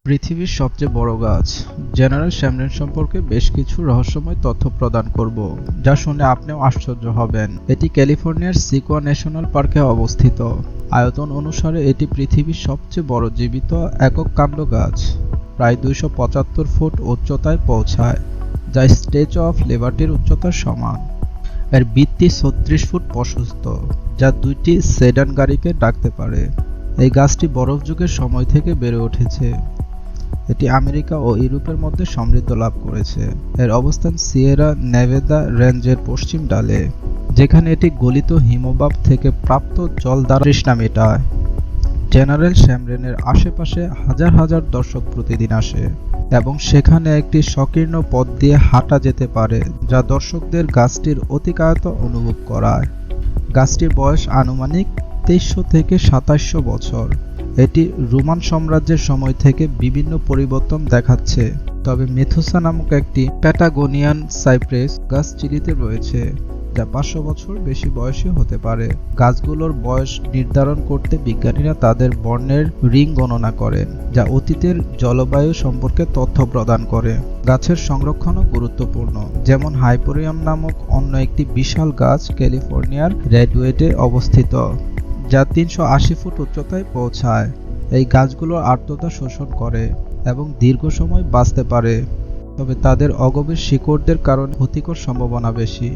পৃথিবীর সবচেয়ে বড় গাছ জেনারেল শ্যামলিন সম্পর্কে বেশ কিছু রহস্যময় তথ্য প্রদান করব, যা শুনে আপনিও আশ্চর্য হবেন। এটি ক্যালিফোর্নিয়ার সিকোয়া ন্যাশনাল পার্কে অবস্থিত। আয়তন অনুসারে এটি পৃথিবীর সবচেয়ে বড় জীবিত একক কাণ্ড গাছ। প্রায় 275 ফুট উচ্চতায় পৌঁছায়, যা স্ট্যাচু অফ লিবার্টির উচ্চতার সমান। এর ভিত্তি 36 ফুট প্রশস্ত, যা দুইটি সেডান গাড়িকে ডাকতে পারে। এই গাছটি বরফ যুগের সময় থেকে বেড়ে উঠেছে। এটি আমেরিকা ও ইউরোপের মধ্যে সমৃদ্ধি লাভ করেছে। এর অবস্থান সিয়েরা নেভাদা রেঞ্জের পশ্চিম ঢালে, যেখানে এটি গলিত হিমবাহ থেকে প্রাপ্ত জল দ্বারা তৃষ্ণা মেটায়। জেনারেল শ্যামলিনের আশেপাশে হাজার হাজার দর্শক প্রতিদিন আসে এবং সেখানে একটি সংকীর্ণ পথ দিয়ে হাঁটা যেতে পারে, যা দর্শকদের গাছটির অতিকায়তা অনুভব করায়। গাছটির বয়স আনুমানিক 2300 থেকে 2700 বছর। এটি রোমান সাম্রাজ্যের সময় থেকে বিভিন্ন পরিবর্তন দেখাচ্ছে, তবে মেথুসা নামক একটি প্যাটাগোনিয়ান সাইপ্রেস গাছ চিলিতে রয়েছে, যা 500 বছর বেশি বয়সী হতে পারে। গাছগুলোর বয়স নির্ধারণ করতে বিজ্ঞানীরা তাদের বর্ণের রিং গণনা করেন, যা অতীতের জলবায়ু সম্পর্কে তথ্য প্রদান করে। গাছের সংরক্ষণও গুরুত্বপূর্ণ, যেমন হাইপোরিয়াম নামক অন্য একটি বিশাল গাছ ক্যালিফোর্নিয়ার রেডউডে অবস্থিত, যা 380 ফুট উচ্চতায় পৌঁছায়। এই গাছগুলো আর্দ্রতা শোষণ করে এবং দীর্ঘ সময় বাঁচতে পারে, তবে তাদের অগভীর শিকড়দের কারণে ক্ষতিকর সম্ভাবনা বেশি।